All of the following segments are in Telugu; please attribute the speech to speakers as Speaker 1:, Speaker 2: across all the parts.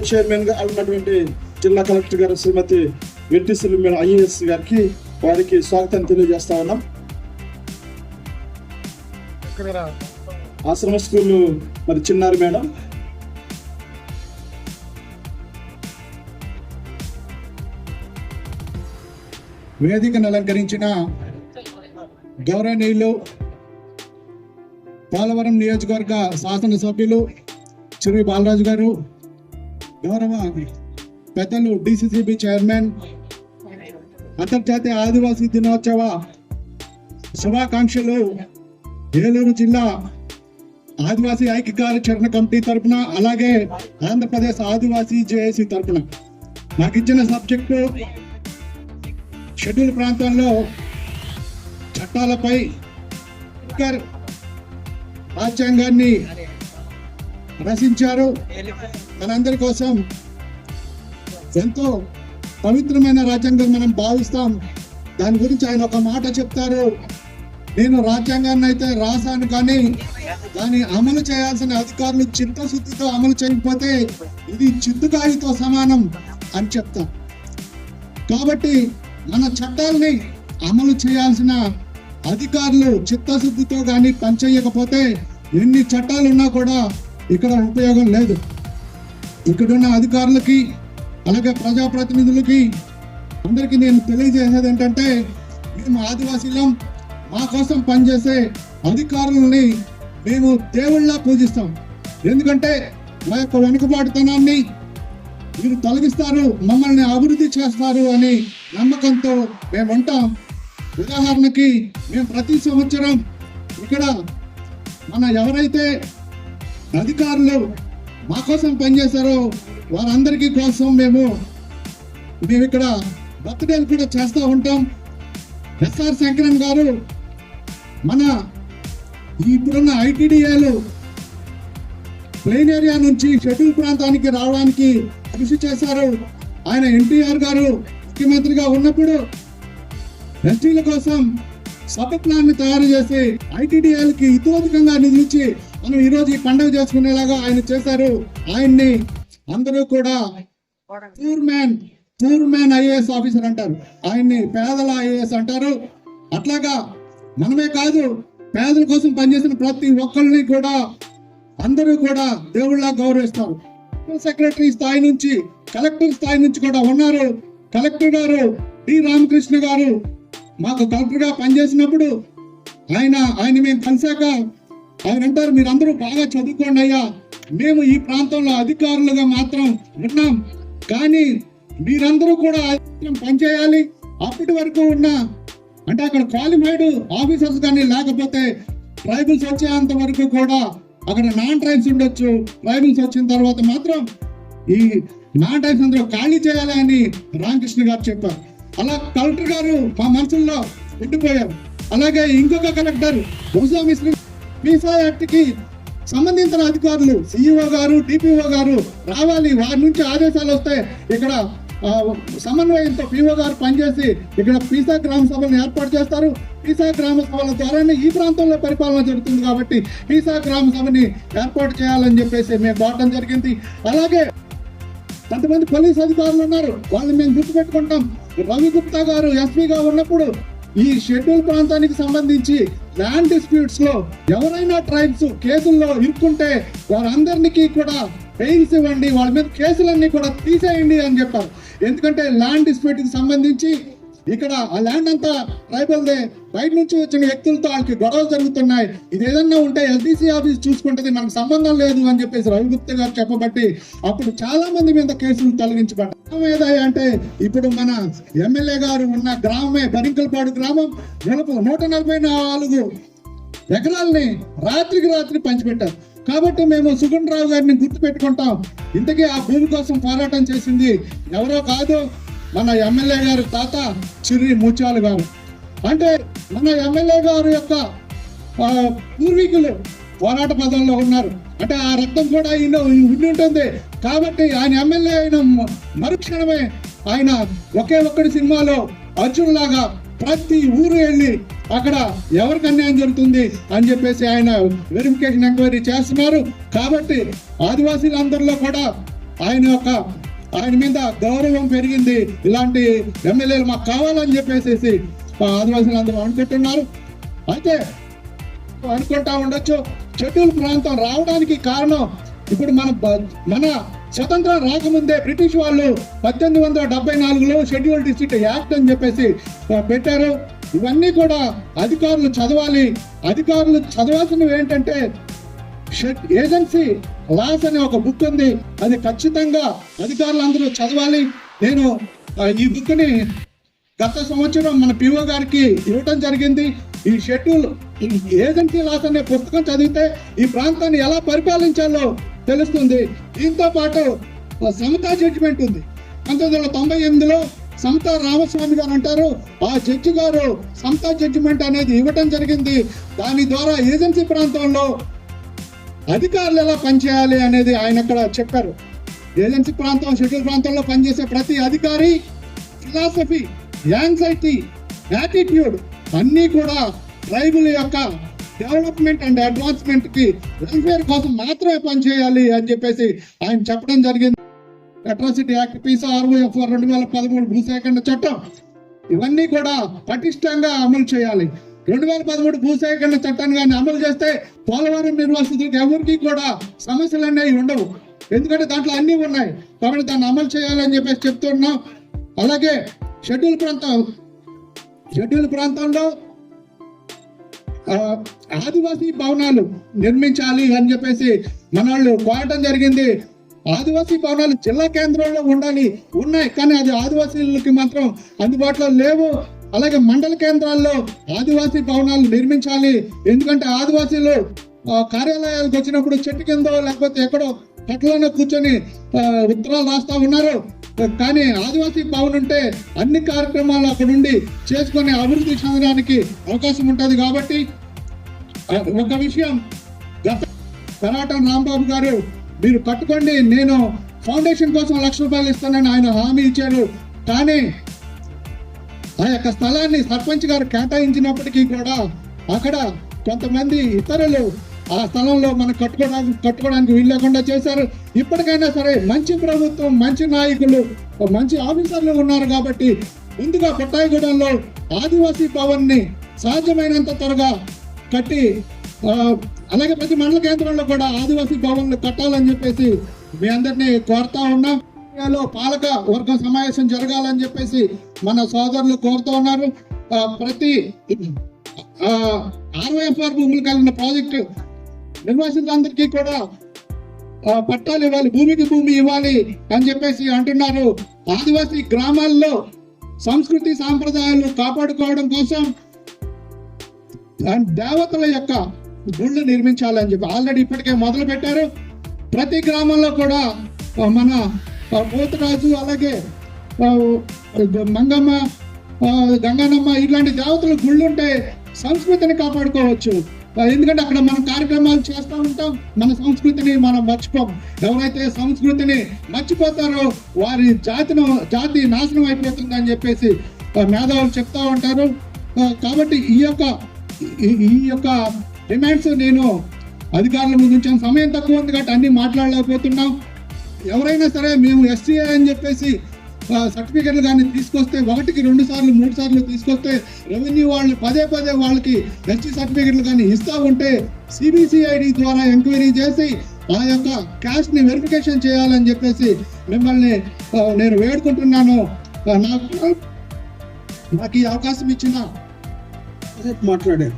Speaker 1: చైర్మన్ గా ఉన్నటువంటి జిల్లా కలెక్టర్ గారు శ్రీమతి వెట్టి సిలిమేడ ఐఏఎస్ గారికి వారికి స్వాగతం తెలియజేస్తా ఉన్నాం. ఆశ్రమ స్కూల్ మరి చిన్నారు మేడం.
Speaker 2: వేదికను అలంకరించిన గౌరవనీయులు పోలవరం నియోజకవర్గ శాసనసభ్యులు శ్రీ బాలరాజు గారు, గౌరవ పెద్దలు డిసిసిబి చైర్మన్, అంతర్జాతీయ ఆదివాసీ దినోత్సవ శుభాకాంక్షలు ఏలూరు జిల్లా ఆదివాసీ ఐక్య కార్యాచరణ కమిటీ తరఫున, అలాగే ఆంధ్రప్రదేశ్ ఆదివాసీ జేఏసీ తరఫున. నాకు ఇచ్చిన సబ్జెక్టు షెడ్యూల్ ప్రాంతాల్లో చట్టాలపై రాజ్యాంగాన్ని రచించారు. మనందరి కోసం ఎంతో పవిత్రమైన రాజ్యాంగం మనం భావిస్తాం. దాని గురించి ఆయన ఒక మాట చెప్తారు, నేను రాజ్యాంగాన్ని అయితే రాశాను, కానీ దాన్ని అమలు చేయాల్సిన అధికారులు చిత్తశుద్ధితో అమలు చేయకపోతే ఇది చిత్తుకాయితో సమానం అని చెప్తా. కాబట్టి మన చట్టాలని అమలు చేయాల్సిన అధికారులు చిత్తశుద్ధితో కానీ పనిచేయకపోతే ఎన్ని చట్టాలు ఉన్నా కూడా ఇక్కడ ఉపయోగం లేదు. ఇక్కడున్న అధికారులకి అలాగే ప్రజాప్రతినిధులకి అందరికీ నేను తెలియజేసేది ఏంటంటే, మేము ఆదివాసీలం, మా కోసం పనిచేసే అధికారులని మేము దేవుళ్ళ పూజిస్తాం. ఎందుకంటే మా యొక్క వెనుకబాటుతనాన్ని మీరు తొలగిస్తారు, మమ్మల్ని అభివృద్ధి చేస్తారు అని నమ్మకంతో మేము ఉంటాం. ఉదాహరణకి మేము ప్రతి సంవత్సరం ఇక్కడ మన ఎవరైతే అధికారులు మా కోసం పనిచేశారో వారందరికీ కోసం మేము ఇక్కడ బర్త్డేలు కూడా చేస్తూ ఉంటాం. ఎస్ఆర్ శంకరన్ గారు మన ఇప్పుడున్న ఐటీడీఏలు ప్లెయిన్ ఏరియా నుంచి షెడ్యూల్ ప్రాంతానికి రావడానికి కృషి చేశారు. ఆయన ఎన్టీఆర్ గారు ముఖ్యమంత్రిగా ఉన్నప్పుడు ఎస్టీల కోసం సబ్ ప్లాన్ ని తయారు చేసి ఐటీడీఏలకి ఇతోధికంగా నిధులిచ్చి మనం ఈరోజు ఈ పండుగ చేసుకునేలాగా ఆయన చేశారు. ఆయన్ని అందరూ కూడా పూర్ మ్యాన్ ఐఏఎస్ ఆఫీసర్ అంటారు, ఆయన్ని పేదల ఐఏఎస్ అంటారు. అట్లాగా మనమే కాదు, పేదల కోసం పనిచేసిన ప్రతి ఒక్కరిని కూడా అందరూ కూడా దేవుళ్ళ గౌరవిస్తారు. సెక్రటరీ స్థాయి నుంచి కలెక్టర్ స్థాయి నుంచి కూడా ఉన్నారు. కలెక్టర్ గారు డి రామకృష్ణ గారు మాకు కలెక్టర్ గా పనిచేసినప్పుడు ఆయన మేము కలిసాక ఆయన అంటారు, మీరందరూ బాగా చదువుకోండి అయ్యా, మేము ఈ ప్రాంతంలో అధికారులుగా మాత్రం ఉన్నాం, కానీ మీరందరూ కూడా పనిచేయాలి. అప్పటి వరకు ఉన్న అంటే అక్కడ క్వాలిఫైడ్ ఆఫీసర్స్ కానీ లేకపోతే ట్రైబల్స్ వచ్చేంత వరకు కూడా అక్కడ నాన్ ట్రైబ్స్ ఉండొచ్చు. ట్రైబల్స్ వచ్చిన తర్వాత మాత్రం ఈ నాన్ ట్రైబ్స్ అందరూ ఖాళీ చేయాలి అని రామకృష్ణ గారు చెప్పారు. అలా కలెక్టర్ గారు మా మనసుల్లో ఉండిపోయారు. అలాగే ఇంకొక collector Usha Misri visa act కి సంబంధించిన అధికారులు సిఇఓ గారు డిపిఓ గారు రావాలి, వారి నుంచి ఆదేశాలు వస్తే ఇక్కడ సమన్వయంతో పిఓ గారు పనిచేసి ఇక్కడ పీసా గ్రామ సభలను ఏర్పాటు చేస్తారు. పీసా గ్రామ సభల ద్వారానే ఈ ప్రాంతంలో పరిపాలన జరుగుతుంది కాబట్టి పీసా గ్రామ సభని ఏర్పాటు చేయాలని చెప్పేసి మేము కోరడం జరిగింది. అలాగే కొంతమంది పోలీస్ అధికారులు ఉన్నారు, వాళ్ళని మేము గుర్తుపెట్టుకుంటాం. రవి గుప్తా గారు ఎస్పీగా ఉన్నప్పుడు ఈ షెడ్యూల్ ప్రాంతానికి సంబంధించి ల్యాండ్ డిస్ప్యూట్స్ లో ఎవరైనా ట్రైబ్స్ కేసుల్లో ఇరుక్కుంటే వారందరికీ కూడా బెయిల్స్ ఇవ్వండి, వాళ్ళ మీద కేసులన్నీ కూడా తీసేయండి అని చెప్పారు. ఎందుకంటే ల్యాండ్ డిస్ప్యూట్ కి సంబంధించి ఇక్కడ ఆ ల్యాండ్ అంతా ట్రైబల్దే, బయట నుంచి వచ్చిన వ్యక్తులతో వాళ్ళకి గొడవలు జరుగుతున్నాయి. ఇది ఏదన్నా ఉంటే ఎల్డీసీ ఆఫీస్ చూసుకుంటుంది, మనకు సంబంధం లేదు అని చెప్పేసి రవిగుప్తా గారు చెప్పబట్టి అప్పుడు చాలా మంది మీద కేసులు తొలగించబడ్డాయి. ఏదయ్యా అంటే ఇప్పుడు మన ఎమ్మెల్యే గారు ఉన్న గ్రామమే బరింకల్పాడు గ్రామం 144 ఎకరాలని రాత్రికి రాత్రి పంచిపెట్టారు. కాబట్టి మేము సుగుణ్ రావు గారిని గుర్తు పెట్టుకుంటాం. ఇంతకీ ఆ భూమి కోసం పోరాటం చేసింది ఎవరో కాదు, మన ఎమ్మెల్యే గారు తాత చిర్రి ముత్యాలు గారు. అంటే మన ఎమ్మెల్యే గారు యొక్క పూర్వీకులు పోరాట పదంలో ఉన్నారు. అంటే ఆ రక్తం కూడా ఈయన ఉండి ఉంటుంది. కాబట్టి ఆయన ఎమ్మెల్యే అయిన మరుక్షణమే ఆయన ఒకే ఒక్కడి సినిమాలో అర్జున్ లాగా ప్రతి ఊరు వెళ్ళి అక్కడ ఎవరికి అన్యాయం జరుగుతుంది అని చెప్పేసి ఆయన వెరిఫికేషన్ ఎంక్వైరీ చేస్తున్నారు. కాబట్టి ఆదివాసీలందరిలో కూడా ఆయన మీద గౌరవం పెరిగింది. ఇలాంటి ఎమ్మెల్యేలు మాకు కావాలని చెప్పేసి ఆదివాసీలందరూ అనుకుంటున్నారు. అయితే అనుకుంటా ఉండొచ్చు, షెడ్యూల్ ప్రాంతం రావడానికి కారణం ఇప్పుడు మన స్వతంత్రం రాకముందే బ్రిటిష్ వాళ్ళు 1874లో షెడ్యూల్ డిస్ట్రిక్ట్ యాక్ట్ అని చెప్పేసి పెట్టారు. ఇవన్నీ కూడా అధికారులు చదవాలి. అధికారులు చదవాల్సినవి ఏంటంటే ఏజెన్సీ లాస్ అనే ఒక బుక్ ఉంది, అది ఖచ్చితంగా అధికారులు అందరూ చదవాలి. నేను ఈ బుక్ ని గత సంవత్సరం మన పిఓ గారికి ఇవ్వటం జరిగింది. ఈ షెడ్యూల్ ఏజెన్సీ లాస్ అనే పుస్తకం చదివితే ఈ ప్రాంతాన్ని ఎలా పరిపాలించాలో తెలుస్తుంది. దీంతో పాటు సమతా జడ్జిమెంట్ ఉంది. 1998లో సమతా రామస్వామి గారు అంటారు, ఆ జడ్జి గారు సమతా జడ్జిమెంట్ అనేది ఇవ్వటం జరిగింది. దాని ద్వారా ఏజెన్సీ ప్రాంతంలో అధికారులు ఎలా పనిచేయాలి అనేది ఆయన అక్కడ చెప్పారు. ఏజెన్సీ ప్రాంతం, షెడ్యూల్ ప్రాంతంలో పనిచేసే ప్రతి అధికారి ఫిలాసఫీ, యాంగ్జైటీ, యాటిట్యూడ్ అన్నీ కూడా ట్రైబుల్ యొక్క డెవలప్మెంట్ అండ్ అడ్వాన్స్మెంట్ కి వెల్ఫేర్ కోసం మాత్రమే పనిచేయాలి అని చెప్పేసి ఆయన చెప్పడం జరిగింది. అట్రాసిటీ యాక్ట్ పీసా 2013 భూసేకరణ చట్టం ఇవన్నీ కూడా పటిష్టంగా అమలు చేయాలి. 2013 భూసేకరణ చట్టాన్ని కానీ అమలు చేస్తే పోలవరం నిర్వాసితులకు ఎవరికి కూడా సమస్యలు అనేవి ఉండవు. ఎందుకంటే దాంట్లో అన్నీ ఉన్నాయి. కాబట్టి దాన్ని అమలు చేయాలని చెప్పేసి చెప్తున్నాం. అలాగే షెడ్యూల్ ప్రాంతంలో ఆదివాసీ భవనాలు నిర్మించాలి అని చెప్పేసి మన వాళ్ళు కోరటం జరిగింది. ఆదివాసీ భవనాలు జిల్లా కేంద్రంలో ఉన్నాయి, కానీ అది ఆదివాసీలకి మాత్రం అందుబాటులో లేవు. అలాగే మండల కేంద్రాల్లో ఆదివాసీ భవనాలు నిర్మించాలి. ఎందుకంటే ఆదివాసీలు కార్యాలయాలకు వచ్చినప్పుడు చెట్టు కిందో లేకపోతే ఎక్కడో కట్టలోనే కూర్చొని ఉత్తరాలు రాస్తా ఉన్నారు. కానీ ఆదివాసీ భవన్ ఉంటే అన్ని కార్యక్రమాలు అక్కడ నుండి చేసుకుని అభివృద్ధి చెందడానికి అవకాశం ఉంటుంది. కాబట్టి ఒక విషయం, గత కరాటం రాంబాబు గారు మీరు కట్టుకోండి, నేను ఫౌండేషన్ కోసం ₹1,00,000 ఇస్తానని ఆయన హామీ ఇచ్చారు. కానీ ఆ యొక్క స్థలాన్ని సర్పంచ్ గారు కేటాయించినప్పటికీ కూడా అక్కడ కొంతమంది ఇతరులు ఆ స్థలంలో మనం కట్టుకోవడానికి వీలు లేకుండా చేశారు. ఇప్పటికైనా సరే మంచి ప్రభుత్వం, మంచి నాయకులు, మంచి ఆఫీసర్లు ఉన్నారు కాబట్టి ముందుగా కొట్టాయిగూడెంలో ఆదివాసీ భవన్ ని సాధ్యమైనంత త్వరగా కట్టి, అలాగే ప్రతి మండల కేంద్రంలో కూడా ఆదివాసీ భవన్లు కట్టాలని చెప్పేసి మీ అందరినీ కోరుతా ఉన్నాం. పాలక వర్గం సమావేశం జరగాలని చెప్పేసి మన సోదరులు కోరుతూ ఉన్నారు. ప్రతి ROFR భూములు కలిగిన ప్రాజెక్టు నిర్వాసితులందరికీ కూడా పట్టాలు ఇవ్వాలి, భూమికి భూమి ఇవ్వాలి అని చెప్పేసి అంటున్నారు. ఆదివాసీ గ్రామాల్లో సంస్కృతి సాంప్రదాయాలు కాపాడుకోవడం కోసం దేవతల యొక్క గుళ్ళు నిర్మించాలని చెప్పి ఆల్రెడీ ఇప్పటికే మొదలు పెట్టారు. ప్రతి గ్రామంలో కూడా మన పోతురాజు, అలాగే మంగమ్మ, గంగానమ్మ ఇట్లాంటి దేవతల గుళ్ళు ఉంటే సంస్కృతిని కాపాడుకోవచ్చు. ఎందుకంటే అక్కడ మనం కార్యక్రమాలు చేస్తూ ఉంటాం, మన సంస్కృతిని మనం మర్చిపోం. ఎవరైతే సంస్కృతిని మర్చిపోతారో వారి జాతి నాశనం అయిపోతుంది అని చెప్పేసి మేధావులు చెప్తా ఉంటారు. కాబట్టి ఈ యొక్క డిమాండ్స్ నేను అధికారుల ముందు ఉంచాను. సమయం తక్కువ ఉంది కాబట్టి అన్ని మాట్లాడలేకపోతున్నాం. ఎవరైనా సరే మేము SCA అని చెప్పేసి సర్టిఫికెట్లు కానీ తీసుకొస్తే 1కి 2 సార్లు 3 సార్లు తీసుకొస్తే రెవెన్యూ వాళ్ళు పదే వాళ్ళకి SC సర్టిఫికెట్లు కానీ ఇస్తా ఉంటే CBCID ద్వారా ఎంక్వైరీ చేసి ఆ యొక్క క్యాస్ట్ ని వెరిఫికేషన్ చేయాలని చెప్పేసి మిమ్మల్ని నేను వేడుకుంటున్నాను. నాకు ఈ అవకాశం ఇచ్చిన
Speaker 3: మాట్లాడారు.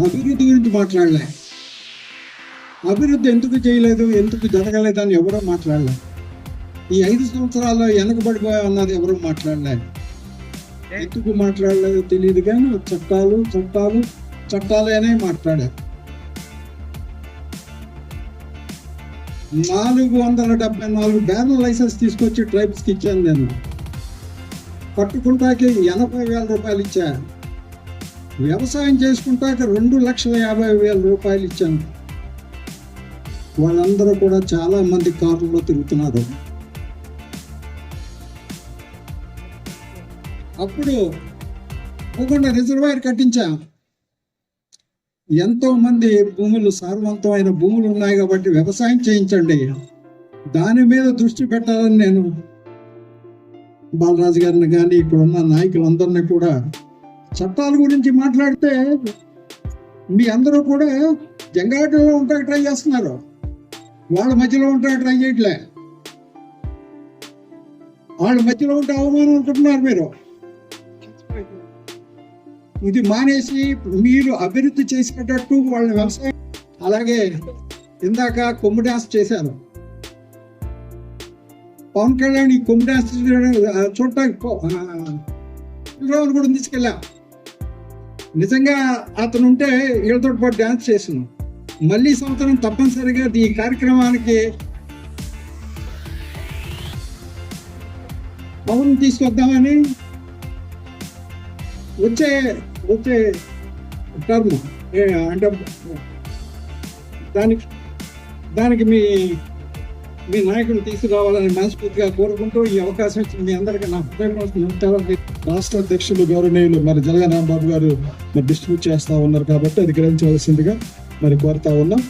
Speaker 3: అభివృద్ధి గురించి మాట్లాడలే. అభివృద్ధి ఎందుకు చేయలేదు, ఎందుకు జరగలేదు అని ఎవరూ మాట్లాడలే. ఈ 5 సంవత్సరాల్లో వెనకబడిపోయా అన్నది ఎవరూ మాట్లాడలే. ఎందుకు మాట్లాడలేదు తెలియదు, కానీ చట్టాలు చట్టాలు చట్టాలనే మాట్లాడారు. 474 బ్యానర్ లైసెన్స్ తీసుకొచ్చి ట్రైబ్స్కి ఇచ్చాను నేను. పట్టుకుంటాకి 80,000 రూపాయలు ఇచ్చా. వ్యవసాయం చేసుకుంటాక 2,50,000 రూపాయలు ఇచ్చాను. వాళ్ళందరూ కూడా చాలా మంది కార్లలో తిరుగుతున్నారు. అప్పుడు ఒక రిజర్వాయర్ కట్టించా. ఎంతో మంది భూములు, సారవంతమైన భూములు ఉన్నాయి కాబట్టి వ్యవసాయం చేయించండి, దాని మీద దృష్టి పెట్టాలని నేను బాలరాజు గారిని కానీ ఇక్కడ ఉన్న నాయకులందరినీ కూడా, చట్టాల గురించి మాట్లాడితే మీ అందరూ కూడా జంగాటలో ఉంటా ట్రై చేస్తున్నారు, వాళ్ళ మధ్యలో ఉంటా ట్రై చేయట్లే. వాళ్ళ మధ్యలో ఉంటే అవమానం అనుకుంటున్నారు మీరు. ఇది మానేసి మీరు అభివృద్ధి చేసేటట్టు వాళ్ళ వ్యవసాయం. అలాగే ఇందాక కొమ్ము డ్యాన్స్ చేశారు. పవన్ కళ్యాణ్ ఈ కొమ్ము డ్యాన్స్ చూడటానికి కూడా తీసుకెళ్ళా. నిజంగా అతను ఉంటే వీళ్ళతో పాటు డ్యాన్స్ చేసాను. మళ్ళీ సంవత్సరం తప్పనిసరిగా ఈ కార్యక్రమానికి పవన్ తీసుకొద్దామని వచ్చే టర్మ్ అంటే దానికి మీ నాయకులు తీసుకురావాలని మనస్ఫూర్తిగా కోరుకుంటూ ఈ అవకాశం ఇచ్చిన మీ అందరికీ నా హృదయపూర్వక.
Speaker 1: రాష్ట్ర అధ్యక్షులు గౌరవనీయులు మరి జలగా రాంబాబు గారు మరి డిస్ట్రిబ్యూట్ చేస్తా ఉన్నారు కాబట్టి అది గ్రహించవలసిందిగా మరి కోరుతా ఉన్నాం.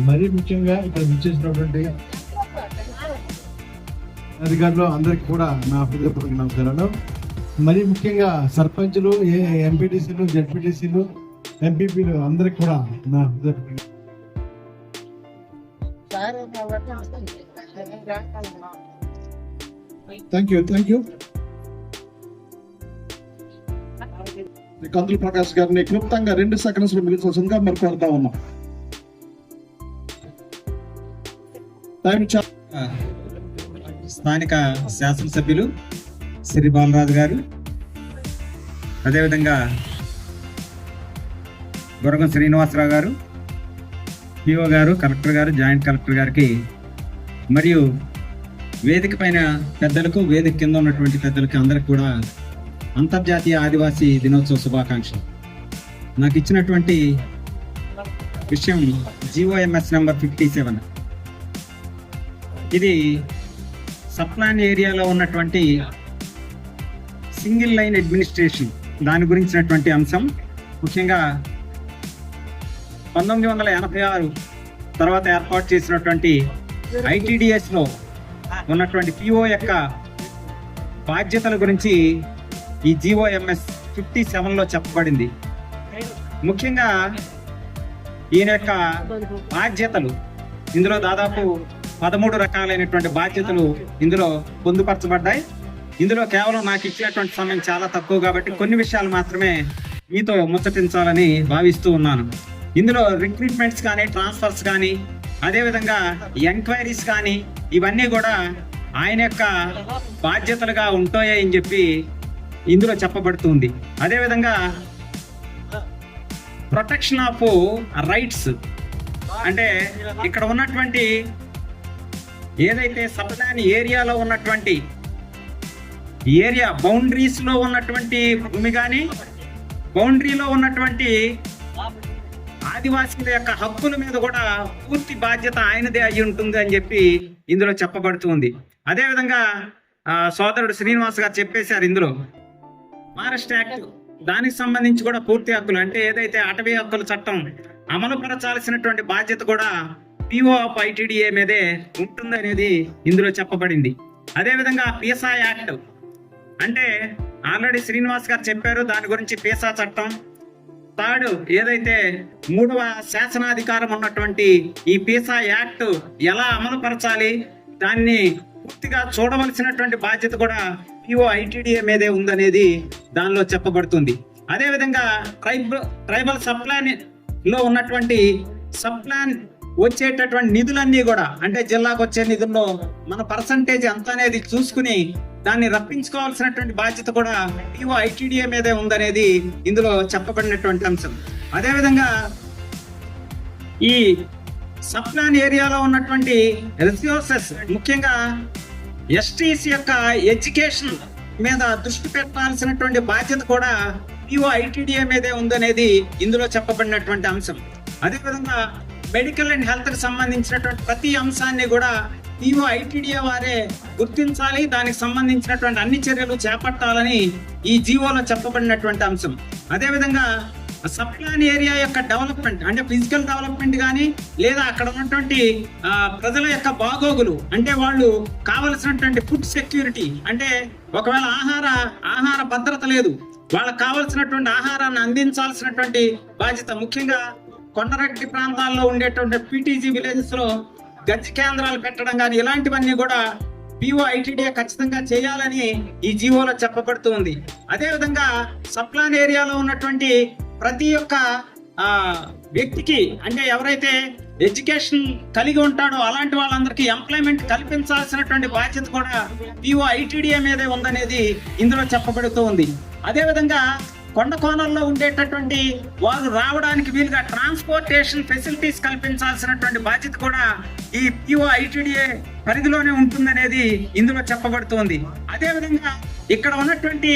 Speaker 4: మరీ ముఖ్యంగా ఇక్కడ విచ్చేసినటువంటి అధికారులు అందరికీ కూడా నా హృదయపూర్వక నమస్కారాలు. మరీ ముఖ్యంగా సర్పంచులు, ఎంపీటీసీలు, జెడ్పీటీసీలు, ఎంపీపీలు అందరికి కూడా నా హృదయపూర్వక.
Speaker 1: Thank you. కందుల ప్రకాష్ గారిని క్లుప్తంగా 2 సెకండ్స్ లో ముగించాల్సిందిగా మరి కోరుతా ఉన్నాం.
Speaker 5: స్థానిక శాసనసభ్యులు శ్రీ బాలరాజు గారు, అదేవిధంగా గొరగం శ్రీనివాసరావు గారు, పిఓ గారు, కలెక్టర్ గారు, జాయింట్ కలెక్టర్ గారికి, మరియు వేదిక పైన పెద్దలకు, వేదిక కింద ఉన్నటువంటి పెద్దలకి అందరికి కూడా అంతర్జాతీయ ఆదివాసీ దినోత్సవ శుభాకాంక్షలు. నాకు ఇచ్చినటువంటి విషయం GOMS నెంబర్ 57. ఇది సప్లాన్ ఏరియాలో ఉన్నటువంటి సింగిల్ లైన్ అడ్మినిస్ట్రేషన్, దాని గురించినటువంటి అంశం. ముఖ్యంగా 1986 తర్వాత ఏర్పాటు చేసినటువంటి ITDSలో ఉన్నటువంటి PO యొక్క బాధ్యతల గురించి ఈ GOMS 57లో చెప్పబడింది. ముఖ్యంగా ఈయన యొక్క బాధ్యతలు ఇందులో దాదాపు 13 రకాలైనటువంటి బాధ్యతలు ఇందులో పొందుపరచబడ్డాయి. ఇందులో కేవలం నాకు ఇచ్చినటువంటి సమయం చాలా తక్కువ కాబట్టి కొన్ని విషయాలు మాత్రమే మీతో ముచ్చటించాలని భావిస్తూ ఉన్నాను. ఇందులో రిక్రూట్మెంట్స్ కానీ, ట్రాన్స్ఫర్స్ కానీ, అదేవిధంగా ఎంక్వైరీస్ కానీ, ఇవన్నీ కూడా ఆయన యొక్క బాధ్యతలుగా ఉంటాయని చెప్పి ఇందులో చెప్పబడుతుంది. అదేవిధంగా ప్రొటెక్షన్ ఆఫ్ రైట్స్, అంటే ఇక్కడ ఉన్నటువంటి ఏదైతే సప్లాన్ ఏరియాలో ఉన్నటువంటి ఏరియా బౌండరీస్లో ఉన్నటువంటి భూమి కానీ, బౌండరీలో ఉన్నటువంటి ఆదివాసీల యొక్క హక్కుల మీద కూడా పూర్తి బాధ్యత ఆయనదే అయి ఉంటుంది అని చెప్పి ఇందులో చెప్పబడుతుంది. అదేవిధంగా సోదరుడు శ్రీనివాస్ గారు చెప్పేశారు, ఇందులో ఫారెస్ట్ యాక్ట్ దానికి సంబంధించి కూడా పూర్తి హక్కులు, అంటే ఏదైతే అటవీ హక్కుల చట్టం అమలు పరచాల్సినటువంటి బాధ్యత కూడా PO ఆఫ్ ITDA మీదే ఉంటుంది అనేది ఇందులో చెప్పబడింది. అదేవిధంగా PSI యాక్ట్, అంటే ఆల్రెడీ శ్రీనివాస్ గారు చెప్పారు దాని గురించి పీసా చట్టం. థర్డ్ ఏదైతే 3వ శాసనాధికారం ఉన్నటువంటి ఈ పీసా యాక్ట్ ఎలా అమలుపరచాలి, దాన్ని పూర్తిగా చూడవలసినటువంటి బాధ్యత కూడా POITDA మీదే ఉందనేది దానిలో చెప్పబడుతుంది. అదేవిధంగా ట్రైబల్ సబ్ ప్లాన్ లో ఉన్నటువంటి సబ్ ప్లాన్ వచ్చేటటువంటి నిధులన్నీ కూడా, అంటే జిల్లాకు వచ్చే నిధుల్లో మన పర్సంటేజ్ ఎంత అనేది చూసుకుని దాన్ని రప్పించుకోవాల్సినటువంటి బాధ్యత కూడా POITDA మీదే ఉందనేది ఇందులో చెప్పబడినటువంటి అంశం. అదేవిధంగా ఈ సబ్ ప్లాన్ ఏరియాలో ఉన్నటువంటి రిసోర్సెస్, ముఖ్యంగా STs యొక్క ఎడ్యుకేషన్ మీద దృష్టి పెట్టాల్సినటువంటి బాధ్యత కూడా POITDA మీదే ఉందనేది ఇందులో చెప్పబడినటువంటి అంశం. అదేవిధంగా మెడికల్ అండ్ హెల్త్ కి సంబంధించినటువంటి ప్రతి అంశాన్ని కూడా POITDA వారే గుర్తించాలి, దానికి సంబంధించినటువంటి అన్ని చర్యలు చేపట్టాలని ఈ జీవోలో చెప్పబడినటువంటి అంశం. అదేవిధంగా సబ్ ప్లాన్ ఏరియా యొక్క డెవలప్మెంట్, అంటే ఫిజికల్ డెవలప్మెంట్ కానీ లేదా అక్కడ ఉన్నటువంటి ప్రజల యొక్క బాగోగులు, అంటే వాళ్ళు కావలసినటువంటి ఫుడ్ సెక్యూరిటీ, అంటే ఒకవేళ ఆహార భద్రత లేదు, వాళ్ళకి కావలసినటువంటి ఆహారాన్ని అందించాల్సినటువంటి బాధ్యత, ముఖ్యంగా కొండరెడ్డి ప్రాంతాల్లో ఉండేటువంటి PTG విలేజెస్ లో గజ్జి కేంద్రాలు పెట్టడం కానీ ఇలాంటివన్నీ కూడా POITDA ఖచ్చితంగా చేయాలని ఈ జీవోలో చెప్పబడుతుంది. అదేవిధంగా సబ్ ప్లాన్ ఏరియాలో ఉన్నటువంటి ప్రతి ఒక్క వ్యక్తికి, అంటే ఎవరైతే ఎడ్యుకేషన్ కలిగి ఉంటాడో అలాంటి వాళ్ళందరికీ ఎంప్లాయ్మెంట్ కల్పించాల్సినటువంటి బాధ్యత కూడా POITDA మీదే ఉందనేది ఇందులో చెప్పబడుతూ ఉంది. అదేవిధంగా కొండ కోణంలో ఉండేటటువంటి వారు రావడానికి వీలుగా ట్రాన్స్పోర్టేషన్ ఫెసిలిటీస్ కల్పించాల్సినటువంటి బాధ్యత కూడా ఈ POITDA పరిధిలోనే ఉంటుందనేది ఇందులో చెప్పబడుతోంది. అదేవిధంగా ఇక్కడ ఉన్నటువంటి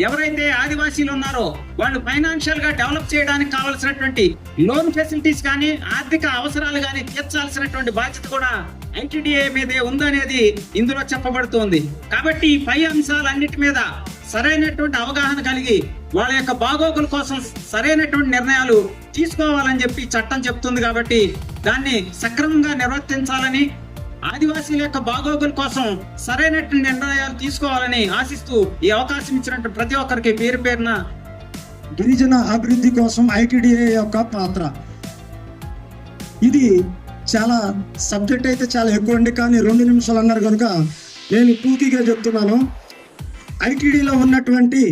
Speaker 5: ఎవరైతే ఆదివాసీలు ఉన్నారో వాళ్ళు ఫైనాన్షియల్ గా డెవలప్ చేయడానికి కావాల్సినటువంటి లోన్ ఫెసిలిటీస్ కానీ ఆర్థిక అవసరాలు కానీ తీర్చాల్సినటువంటి బాధ్యత కూడా ITDA మీదే ఉందనేది ఇందులో చెప్పబడుతోంది. కాబట్టి ఈ పై అంశాలన్నిటి మీద సరైనటువంటి అవగాహన కలిగి వాళ్ళ యొక్క బాగోగుల కోసం సరైనటువంటి నిర్ణయాలు తీసుకోవాలని చెప్పి చట్టం చెప్తుంది. కాబట్టి దాన్ని సక్రమంగా నిర్వర్తించాలని, ఆదివాసీల యొక్క బాగోగుల కోసం సరైనటువంటి నిర్ణయాలు తీసుకోవాలని ఆశిస్తూ ఈ అవకాశం ఇచ్చినట్టు ప్రతి ఒక్కరికి పేరు పేరున
Speaker 2: గిరిజన అభివృద్ధి కోసం ITDA యొక్క పాత్ర. ఇది చాలా సబ్జెక్ట్ అయితే చాలా ఎక్కువ అండి, కానీ 2 నిమిషాలు అన్నారు కనుక నేను టూకీగా చెప్తున్నాను. ITDలో ఉన్నటువంటి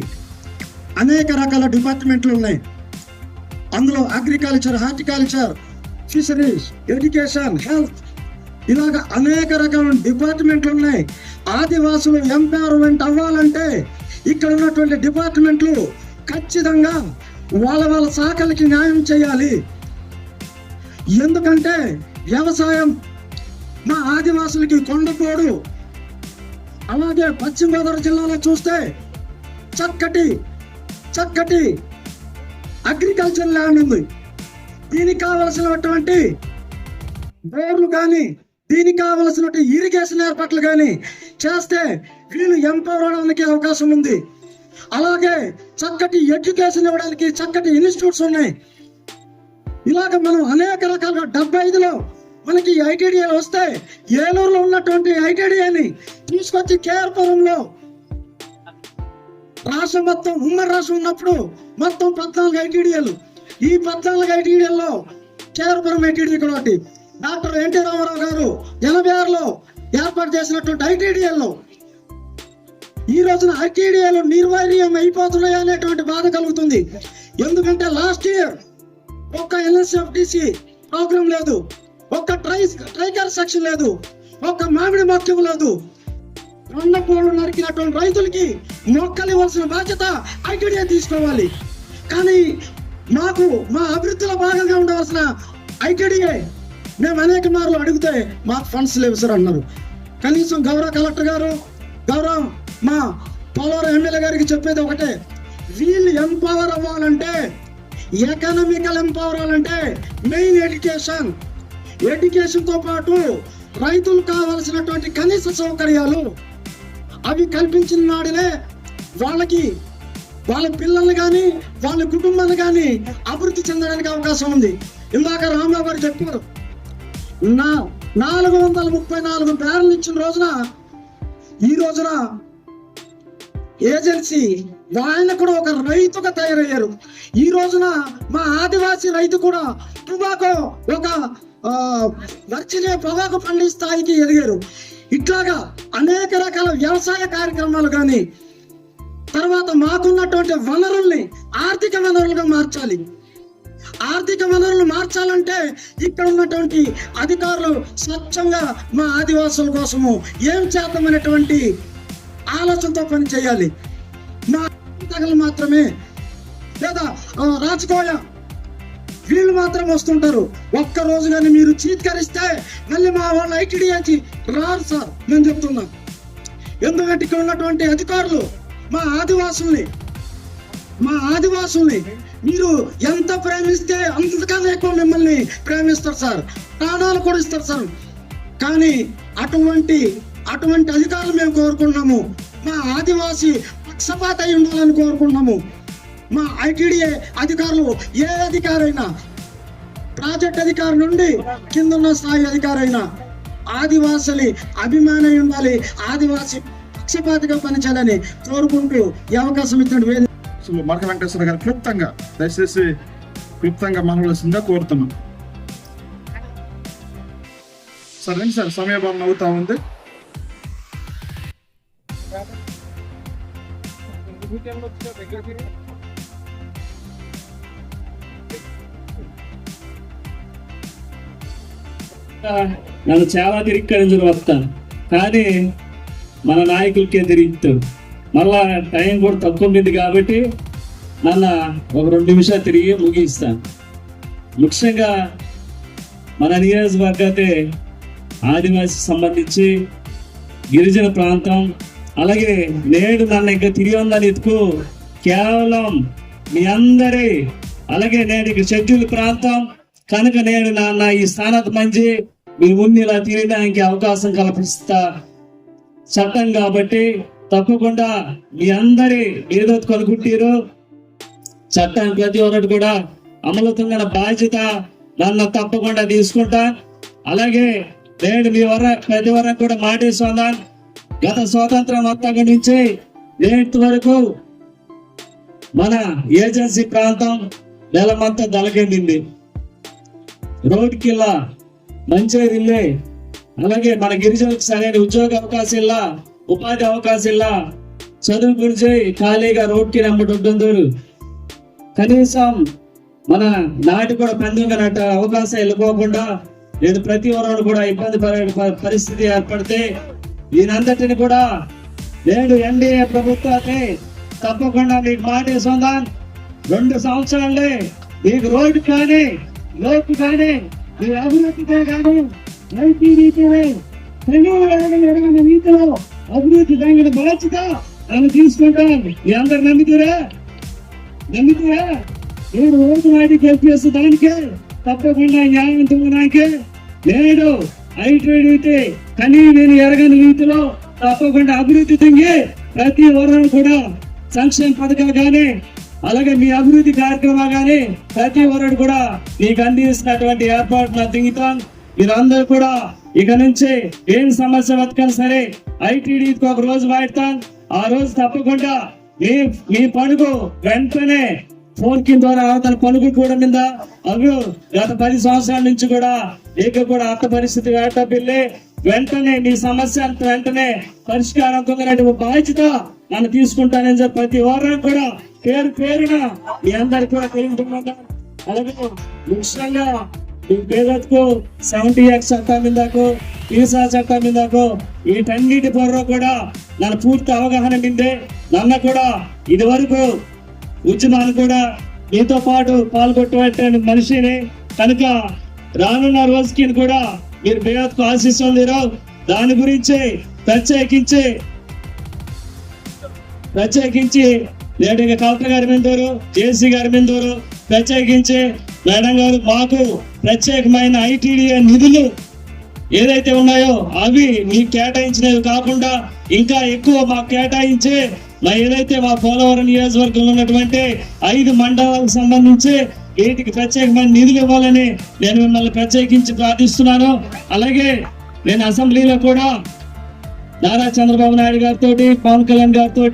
Speaker 2: అనేక రకాల డిపార్ట్మెంట్లు ఉన్నాయి. అందులో agriculture, horticulture, fisheries, education, health, ఇలాగ అనేక రకాల డిపార్ట్మెంట్లు ఉన్నాయి. ఆదివాసులు ఎంపవర్మెంట్ అవ్వాలంటే ఇక్కడ ఉన్నటువంటి డిపార్ట్మెంట్లు ఖచ్చితంగా వాళ్ళ శాఖలకి న్యాయం చేయాలి. ఎందుకంటే వ్యవసాయం మా ఆదివాసులకి కొండపోడు. అలాగే పశ్చిమ గోదావరి జిల్లాలో చూస్తే చక్కటి అగ్రికల్చర్ ల్యాండ్ ఉంది. దీనికి కావలసినటువంటి బోర్లు కానీ, దీనికి కావలసినటువంటి ఇరిగేషన్ ఏర్పాట్లు కానీ చేస్తే వీళ్ళు ఎంపవర్ అవడానికి అవకాశం ఉంది. అలాగే చక్కటి ఎడ్యుకేషన్ ఇవ్వడానికి చక్కటి ఇన్స్టిట్యూట్స్ ఉన్నాయి. ఇలాగ మనం అనేక రకాలుగా 75లో మనకి ITDA వస్తే ఏలూరులో ఉన్నటువంటి ITDAని తీసుకొచ్చి కేఆర్పురంలో రాష్ట్రం మొత్తం ఉమ్మడి రాష్ట్రం ఉన్నప్పుడు మొత్తం 14 ITDAలు. ఈ 14 ITDAల్లో కేఆర్పురం ITDA కూడా ఒకటి. డాక్టర్ NT రామారావు గారు 86లో ఏర్పాటు చేసినటువంటి ITDAల్లో ఈ రోజున ITDAలు నిర్వీర్యం అయిపోతున్నాయి అనేటువంటి బాధ కలుగుతుంది. ఎందుకంటే లాస్ట్ ఇయర్ ఒక్క NSFDC ప్రోగ్రాం లేదు, ఒక్క ట్రైకర్ సెక్షన్ లేదు, ఒక్క మామిడి మొక్క లేదు. కొండపోళ్ళు నరికినటువంటి రైతులకి మొక్కలు ఇవ్వాల్సిన బాధ్యత ITDA తీసుకోవాలి. కానీ మాకు మా అభివృద్ధిలో భాగంగా ఉండవలసిన ITDA మేము అనేక మార్లు అడిగితే మాకు ఫండ్స్ లేవు సార్ అన్నారు. కనీసం గౌరవ కలెక్టర్ గారు, గౌరవ మా పోలవరం ఎమ్మెల్యే గారికి చెప్పేది ఒకటే, వీళ్ళు ఎంపవర్ అవ్వాలంటే, ఎకనామికల్ ఎంపవర్ అవ్వాలంటే మెయిన్ ఎడ్యుకేషన్ తో పాటు రైతులు కావాల్సినటువంటి కనీస సౌకర్యాలు అవి కల్పించిన నాడినే వాళ్ళకి వాళ్ళ పిల్లల్ని కానీ వాళ్ళ కుటుంబాన్ని కానీ అభివృద్ధి చెందడానికి అవకాశం ఉంది. ఇందాక రామారావు గారు చెప్పారు, 434 బ్యారెల్ ఇచ్చిన రోజున ఈ రోజున ఏజెన్సీ
Speaker 3: ఆయన కూడా ఒక రైతుగా తయారయ్యారు. ఈ రోజున మా ఆదివాసీ రైతు కూడా పొగాకు ఒక వర్షినే పొగాకు పండి స్థాయికి ఎదిగారు. ఇట్లాగా అనేక రకాల వ్యవసాయ కార్యక్రమాలు కానీ తర్వాత మాకున్నటువంటి వనరుల్ని ఆర్థిక వనరులుగా మార్చాలి. ఆర్థిక వనరులు మార్చాలంటే ఇక్కడ ఉన్నటువంటి అధికారులు స్వచ్ఛంగా మా ఆదివాసుల కోసము ఏం చేద్దామనేటువంటి ఆలోచనతో పని చేయాలి. మా తగలు మాత్రమే లేదా రాజకోయ వీళ్ళు మాత్రం వస్తుంటారు. ఒక్క రోజు కానీ మీరు చీత్కరిస్తే మళ్ళీ మా వాళ్ళు ఐటీడీకి రారు సార్, నేను చెప్తున్నా. ఎందుకంటే ఇక్కడ ఉన్నటువంటి అధికారులు మా ఆదివాసుల్ని మీరు ఎంత ప్రేమిస్తే అంతకన్నా ఎక్కువ మిమ్మల్ని ప్రేమిస్తారు సార్, ప్రాణాలు కూడా ఇస్తారు సార్. కానీ అటువంటి అధికారులు మేము కోరుకుంటున్నాము. మా ఆదివాసి పక్షపాత అయి ఉండాలని కోరుకుంటున్నాము. మా ఐటీడీఏ అధికారులు ఏ అధికారైనా, ప్రాజెక్ట్ అధికారి నుండి కిందన్న స్థాయి అధికారైనా ఆదివాసులు అభిమానం ఉండాలి, ఆదివాసి పక్షపాతిగా పనిచేయాలని కోరుకుంటూ ఈ అవకాశం ఇచ్చిన
Speaker 1: మరక వెంకటేశ్వర గారు దయచేసి క్లుప్తంగా మాట్లాడాల్సిందిగా కోరుతున్నాం. సరే సార్, సమయభావం అవుతా ఉంది.
Speaker 6: నన్ను చాలా తిరిగి వస్తాను, కానీ మన నాయకులకే తిరుగుతాడు. మళ్ళా టైం కూడా తక్కువ ఉంది కాబట్టి నన్ను ఒక 2 నిమిషాలు తిరిగి ముగిస్తాను. ముఖ్యంగా మన నియోజకవర్గతే ఆదివాసి సంబంధించి గిరిజన ప్రాంతం, అలాగే నేడు నన్ను ఇంకా తిరిగి ఉందని ఎత్తుకు కేవలం మీ అందరి, అలాగే నేడు ఇక షెడ్యూల్ ప్రాంతం కనుక నేను నాన్న ఈ స్థానానికి మంచి మీ ముందు ఇలా తిరగడానికి అవకాశం కల్పిస్తా చట్టం కాబట్టి తప్పకుండా మీ అందరి ఏదో కొనుక్కుంటారు. చట్టాన్ని ప్రతి ఒక్కటి కూడా అమలుతున్న బాధ్యత నన్ను తప్పకుండా తీసుకుంటా. అలాగే నేను మీ ప్రతి వరకు కూడా మాటేస్తున్నాను. గత స్వాతంత్రం మొత్తం నుంచి నేటి వరకు మన ఏజెన్సీ ప్రాంతం నెలమంతా దళకెళ్ళింది. రోడ్డుకి ఇలా మంచిగా ఇల్లే, అలాగే మన గిరిజనులకు సరైన ఉద్యోగ అవకాశాల, ఉపాధి అవకాశాల, చదువు గురించి ఖాళీగా రోడ్డుకి నమ్మటి ఉంటుంది. కనీసం మన నాటి కూడా పండుగ అవకాశం వెళ్ళిపోకుండా నేను ప్రతి ఒక్కరు కూడా ఇబ్బంది పడే పరిస్థితి ఏర్పడితే దీనంతటిని కూడా నేను ఎన్డీఏ ప్రభుత్వాన్ని తప్పకుండా మీకు మాటేసుకుందాం. 2 సంవత్సరాలే మీకు రోడ్డు కానీ లోపు కానీ మీ అభివృద్ధితో కానీ రీతిలో అభివృద్ధి తగిన బాధ్యత నన్ను తీసుకుంటాను. మీ అందరు నమ్మితురా నేను ఓటు వాటికి గెలిపేస్తే దానికే తప్పకుండా న్యాయం తొంగడానికే నేడు ఐటీ కానీ నేను ఎరగని రీతిలో తప్పకుండా అభివృద్ధి తొంగి ప్రతి ఒక్కరు కూడా సంక్షేమ పథకాలు కానీ అలాగే మీ అభివృద్ధి కార్యక్రమాలు కానీ ప్రతి ఒక్కరు కూడా మీకు అందిస్తున్నటువంటి ఏర్పాటు దిగుతాను. మీరందరూ కూడా ఇక నుంచి ఏం సమస్య బతకాలి సరే ఐటీడీకి ఒక రోజు వాడతాను. ఆ రోజు తప్పకుండా మీ పనుగు వెంటనే ఫోన్ కింద ద్వారా తన పనుగు కూడా మీద అవి గత 10 సంవత్సరాల నుంచి కూడా కూడా అత్త పరిస్థితి వేటపిల్లి వెంటనే మీ సమస్య వెంటనే పరిష్కారం పొందినటువంటి బాధ్యత నన్ను తీసుకుంటానని చెప్పి ప్రతి వారం కూడా పేరున మీ అందరికి కూడా తెలియజేస్తున్నాను. అలాగే ముఖ్యంగా ఈ పేదకు 70X చట్టం మీదకు ఈసా చట్టం మీదకు వీటన్నిటి పొరలో కూడా నన్ను పూర్తి అవగాహన నిందే. నన్ను కూడా ఇది వరకు ఉద్యమాన్ని కూడా మీతో పాటు పాల్గొట్టే మనిషిని కనుక రానున్న రోజుకి కూడా మీరు బేదకు ఆశిస్తుంది. దాని గురించి ప్రత్యేకించి నేటిగా కలెక్టర్ గారి మీద జేసీ గారి మీద ప్రత్యేకించి మేడం గారు మాకు ప్రత్యేకమైన ఐటీడీఏ నిధులు ఏదైతే ఉన్నాయో అవి మీకు కేటాయించినవి కాకుండా ఇంకా ఎక్కువ మాకు కేటాయించి ఏదైతే మా పోలవరం నియోజకవర్గంలో ఉన్నటువంటి 5 మండలాలకు సంబంధించి వీటికి ప్రత్యేకమైన నిధులు ఇవ్వాలని నేను మిమ్మల్ని ప్రత్యేకించి ప్రార్థిస్తున్నాను. అలాగే నేను అసెంబ్లీలో కూడా నారా చంద్రబాబు నాయుడు గారితో, పవన్ కళ్యాణ్ గారితో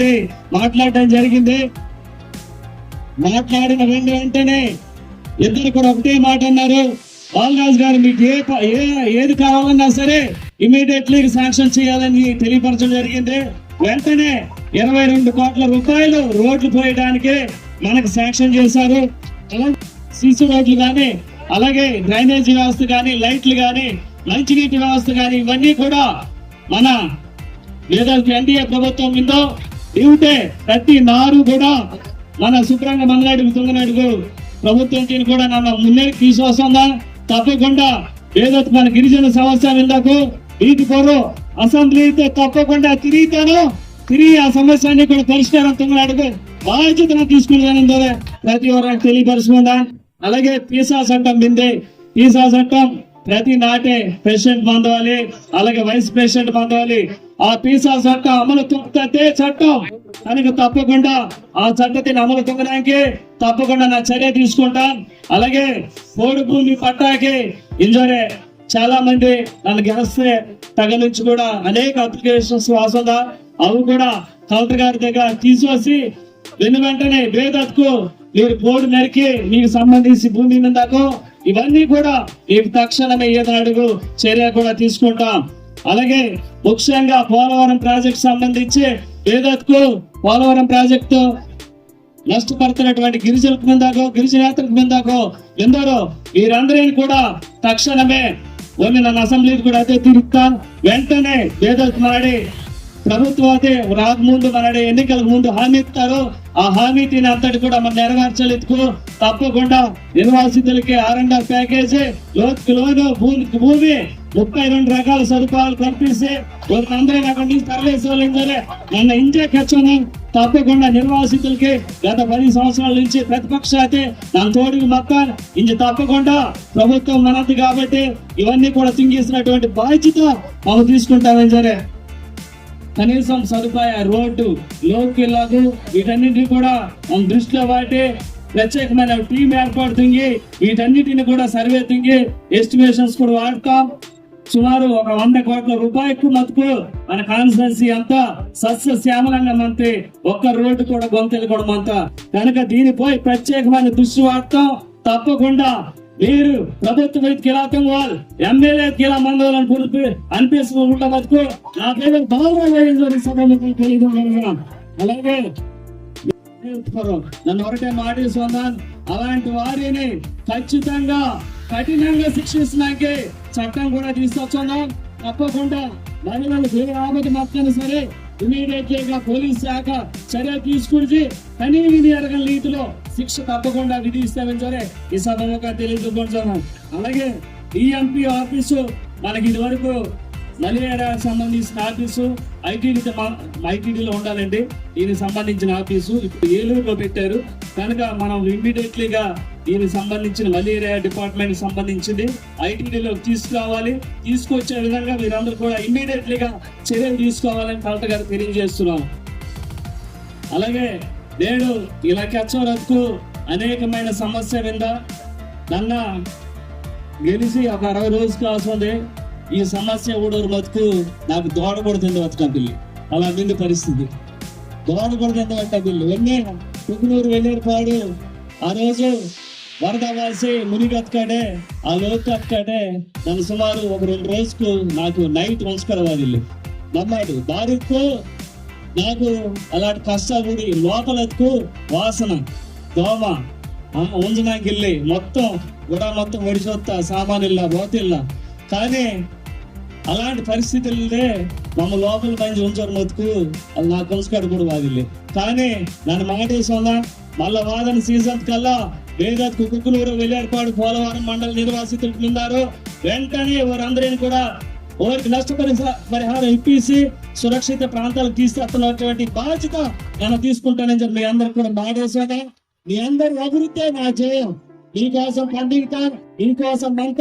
Speaker 6: మాట్లాడడం జరిగింది. మాట్లాడిన వెంటనే ఇద్దరు కూడా ఒకటే మాట అన్నారు, బాలరాజు గారు మీకు ఏది కావాలన్నా సరే ఇమీడియట్లీ శాంక్షన్ చేయాలని తెలియపరచడం జరిగింది. వెంటనే 22 కోట్ల రూపాయలు రోడ్లు పోయడానికి మనకు శాంక్షన్ చేశారు. సీసీ రోడ్లు కానీ, అలాగే డ్రైనేజీ వ్యవస్థ కానీ, లైట్లు కానీ, మంచినీటి వ్యవస్థ కానీ, ఇవన్నీ కూడా మన ఏదైతే ఎన్డీఏ ప్రభుత్వం ఉందో ఇవితే ప్రతి నారు కూడా మన శుభ్రంగా మంగళాడుగు తుంగనాడుగు ప్రభుత్వం కూడా నన్ను ముందుకు తీసుకొస్తుందా. తప్పకుండా ఏదైతే మన గిరిజన సమస్య విందాకు వీటి కోరు అసెంబ్లీతో తప్పకుండా తిరిగి ఆ సమస్యని కూడా పరిష్కారం తుంగనాడుగు బాధ్యతను తీసుకుని ప్రతి ఒక్కరికి తెలియపరుచుకుందా. అలాగే పీసా చట్టం బిందే, పీసా చట్టం ప్రతి నాటే ప్రెసిడెంట్ పొందాలి, అలాగే వైస్ ప్రెసిడెంట్ పొందాలి. ఆ పీసా చట్టం అమలు తొక్కితే చట్టం కనుక తప్పకుండా ఆ చట్టത്തിന് అమలు తొక్కడానికి తప్పకుండా నా చర్య తీసుకుంటాను. అలాగే పోడు భూమి పట్టాకి ఇంజోరే చాలా మంది నన్ను గెలిస్తే తగ నుంచి కూడా అనేక అప్లికేషన్స్ వాసందా అవి కూడా కలెక్టర్ గారి దగ్గర తీసుకొచ్చి వెంటనే వేదత్కు మీరు పోడు నరికి మీకు సంబంధించి భూమి మీదకు ఇవన్నీ కూడా మీకు తక్షణమే ఏనాడుగు చర్య కూడా తీసుకుంటాం. అలాగే ముఖ్యంగా పోలవరం ప్రాజెక్ట్ సంబంధించి వేదత్కు పోలవరం ప్రాజెక్టు నష్టపడుతున్నటువంటి గిరిజనులకు మీదకో గిరిజనేతలకు మీదకో ఎందరో వీరందరినీ కూడా తక్షణమే నన్ను అసెంబ్లీకి కూడా అదే తిరుగుతాను. వెంటనే వేదత్ మాడి ప్రభుత్వం అయితే రాకముందు మన ఎన్నికలకు ముందు హామీ ఇస్తారు. ఆ హామీని అంతటి కూడా మనం నెరవేర్చలేదు. తప్పకుండా నిర్వాసితులకి R&R ప్యాకేజీ, లోను, భూమి 32 రకాల సదుపాయాలు కల్పిస్తే అందరూ అక్కడి నుంచి తరలిసే నన్ను ఇంజెక్షన్ తప్పకుండా నిర్వాసితులకి గత 10 సంవత్సరాల నుంచి ప్రతిపక్ష అయితే నన్ను తోడుగు మొత్తం ఇంజ తప్పకుండా ప్రభుత్వం మనది కాబట్టి ఇవన్నీ కూడా సింగిస్తున్నటువంటి బాధ్యత మనం తీసుకుంటామని సరే. కనీసం సదుపాయ రోడ్డు, లోకిల్లాగు వీటన్నిటిని కూడా మనం దృష్టిలో వాటి ప్రత్యేకమైన టీం ఏర్పడుతుంది. వీటన్నిటిని కూడా సర్వే తింగి ఎస్టిమేషన్స్ కూడా వాడతాం. సుమారు 100 కోట్ల రూపాయలకు మతుకు మన కాన్స్టిట్యున్సీ అంతా సస్యశ్యామలంగా మంత్రి ఒక్క రోడ్డు కూడా గొంతెలుకోవడం అంతా కనుక దీనిపై ప్రత్యేకమైన దృష్టి వాడతాం. తప్పకుండా మీరు ప్రభుత్వ వైద్యకి ఎలా తొంగవాలి, ఎమ్మెల్యేకి ఎలా మందవాలని పులిపి అనిపిస్తుంటా మతుకు నాకేదో బాగా తెలియదు. అలాగే నన్ను ఒకటే మాటిస్తున్నాను, అలాంటి వారిని ఖచ్చితంగా కఠినంగా శిక్షిస్తున్నాకే చట్టం కూడా తీసుకొచ్చున్నాం. తప్పకుండా మహిళలు ఏ ఆపద మాత్రం సరే ఇమీడియట్లీగా పోలీస్ శాఖ చర్య తీసుకుని కనీవిని ఎరగని రీతిలో శిక్ష తప్పకుండా విధిస్తామని సరే ఈ సభగా తెలియజేసుకుంటున్నాం. అలాగే EMP ఆఫీసు మనకి ఇది వరకు మలేరియా సంబంధించిన ఆఫీసు ఐటీడీలో ఉండాలండి. దీనికి సంబంధించిన ఆఫీసు ఇప్పుడు ఏలూరులో పెట్టారు కనుక మనం ఇమ్మీడియట్లీగా దీనికి సంబంధించిన మలేరియా డిపార్ట్మెంట్ సంబంధించింది ఐటీడీలో తీసుకురావాలి. తీసుకొచ్చే విధంగా మీరందరూ కూడా ఇమ్మీడియట్లీగా చర్యలు తీసుకోవాలని కలెక్టర్ గారు తెలియజేస్తున్నాం. అలాగే నేడు ఇలా కెచ్చవరకు అనేకమైన సమస్య వింద నన్న గెలిచి ఒక 60 రోజులు కాస్తుంది. ఈ సమస్య ఊడూరు బతుకు నాకు దోడకూడదు బతుక పిల్లి అలా విందు పరిస్థితి దోడకూడదు బట్ట పిల్లి వెన్నే కుకునూరు వెళ్ళేపాడు ఆ రోజు వరద వాసి మునిగత్కాడే ఆ లోతు అక్కడే నన్ను సుమారు ఒక 2 రోజుకు నాకు నైట్ వంచుకరవాలి నమ్మాడు దారికు నాకు అలాంటి కష్టాలు లోపలకు వాసన దోమ ఉంజనాకి వెళ్ళి మొత్తం ఒడిచొత్తా సామాన్యుల్లా బోతిల్లా కానీ అలాంటి పరిస్థితులే మమ్మ లోపల మంచి ఉంచారు మొత్తుకు అది నాకు కొంచుకాడు కూడా వాదిలే కానీ నన్ను మాటేసున్నా మళ్ళా వాదన సీజన్ కల్లా వేదత్ కుక్కునూరు వెళ్ళేపాడు పోలవరం మండల నిర్వాసితులు ఉన్నారు. వెంటనే వారందరినీ కూడా వారికి నష్టపరిహారం ఇప్పించి సురక్షిత ప్రాంతాలకు తీసుకెళ్తున్నటువంటి బాధ్యత నేను తీసుకుంటానని చెప్పి మీ అందరికి కూడా మాటేసాను. మీ అందరి అభివృద్ధి నా జయం. మీకోసం పండుగ మీకోసం మంట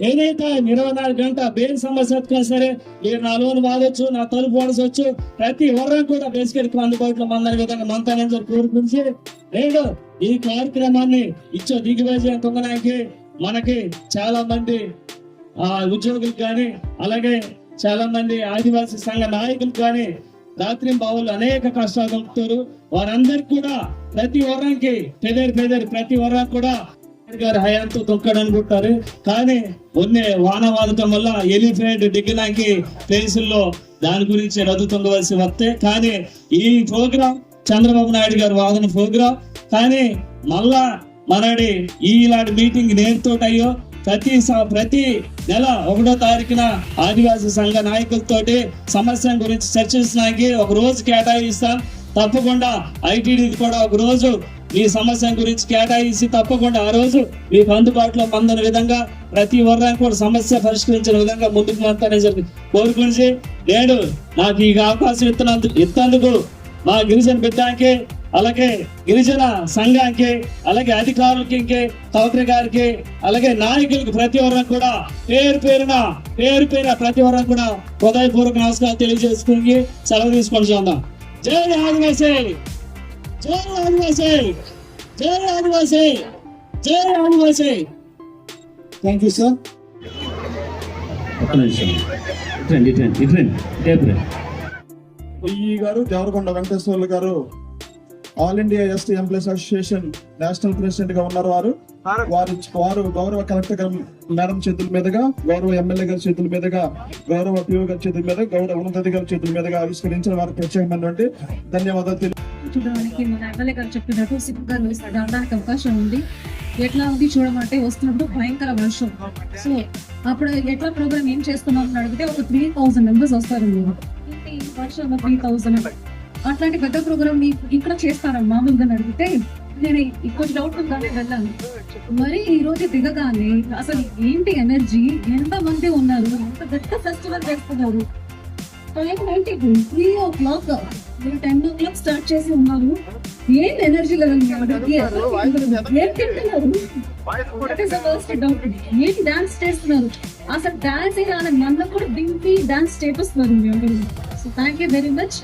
Speaker 6: ఏదైతే 24 గంట బేర్ సమస్య సరే మీరు నా లోను వాడచ్చు, నా తలుపు వాడవచ్చు, ప్రతి వర్రం కూడా బేసికెట్ అందుబాటులో మందని విధంగా మంతానని చెప్పి కోరుకుంటే నేడు ఈ కార్యక్రమాన్ని ఇచ్చే దిగ్విజయం పొందడానికి మనకి చాలా మంది ఉద్యోగులకు కానీ అలాగే చాలా మంది ఆదివాసీ సంఘ నాయకులు కానీ రాత్రి బావులు అనేక కష్టాలు గడుపుతారు. వారందరికి కూడా ప్రతి వరానికి పేదరి ప్రతి వరానికి కూడా గారి హయాంతో తొక్కడనుకుంటారు. కానీ మొన్నే వాన వాడటం వల్ల ఎలిఫెంట్ డిగ్గినాకి ప్లేసుల్లో దాని గురించి రద్దు తొంగవలసి వస్తే, కానీ ఈ ప్రోగ్రాం చంద్రబాబు నాయుడు గారు వాదన ప్రోగ్రాం, కానీ మళ్ళా మనడి ఇలాంటి మీటింగ్ నేర్తోటయ్యో ప్రతి నెల 1వ తారీఖున ఆదివాసీ సంఘ నాయకులతోటి సమస్య గురించి చర్చించడానికి ఒక రోజు కేటాయిస్తాం. తప్పకుండా ఐటీడీ కూడా ఒక రోజు ఈ సమస్య గురించి కేటాయించి తప్పకుండా ఆ రోజు మీకు అందుబాటులో పొందిన విధంగా ప్రతి వర్గానికి కూడా సమస్య పరిష్కరించిన విధంగా ముందుకు మాట్లాడని చెప్పి కోరుకుని నేను నాకు ఈ అవకాశం ఇస్తున్నందుకు మా గిరిజన బిడ్డకి, అలాగే గిరిజన సంఘానికి, అలాగే అధికారులకి, కలెక్టర్ గారికి, అలాగే నాయకులకు ప్రతి ఒక్కరికి కూడా పేరు పేరున ప్రతి ఒక్కరికి కూడా హృదయపూర్వక నమస్కారాలు తెలియజేసుకుని సెలవు తీసుకొని చూద్దాం. జై ఆదివాసీ, జై ఆదివాసీ, జై ఆదివాసీ, జై ఆదివాసీ.
Speaker 1: Thank you sir. ఈ గారు దేవరకొండ వెంకటేశ్వర్లు గారు all India ST employees association national president గా ఉన్నారు. వారు గౌరవ కలెక్టర్ గారు మేడం చేతుల మీదుగా, గౌరవ ఎమ్మెల్యే గారి చేతుల మీదుగా, గౌరవ పిఓ గారి చేతుల మీద, గౌరవ ఉన్నతాధికారి చేతుల మీదుగా ఆవిష్కరించిన వారికి ప్రత్యేకమైనటువంటి ధన్యవాదాలు.
Speaker 7: చూడడానికి మన ఎమ్మెల్యే గారు చెప్పినట్టు సిగ్గుగా రావడానికి అవకాశం ఉంది. ఎట్లా ఉంది చూడమంటే వస్తున్నప్పుడు భయంకర వర్షం. సో అప్పుడు ఎట్లా ప్రోగ్రామ్ ఏం చేస్తున్నాం అని అడిగితే ఒక 3000 మెంబర్స్ వస్తారు. వర్షంలో 3000 అట్లాంటి పెద్ద ప్రోగ్రామ్ ఇక్కడ చేస్తారా మామూలుగా అడిగితే నేను కొంచెం డౌట్ ఉందని వెళ్ళాను. మరి ఈ రోజు దిగగానే అసలు ఏంటి ఎనర్జీ, ఎంత మంది ఉన్నారు, ఎంత పెద్ద ఫెస్టివల్ చేస్తున్నారు. 3 o'clock 10 o'clock స్టార్ట్ చేసి ఉన్నారు. ఏం ఎనర్జీ లెవెల్ ఏం తింటున్నారు, ఏంటి డాన్స్ చేస్తున్నారు. అసలు డాన్స్ రాని మన కూడా దింపి డాన్స్ చేపిస్తున్నారు మీ అందరూ. So thank you very much.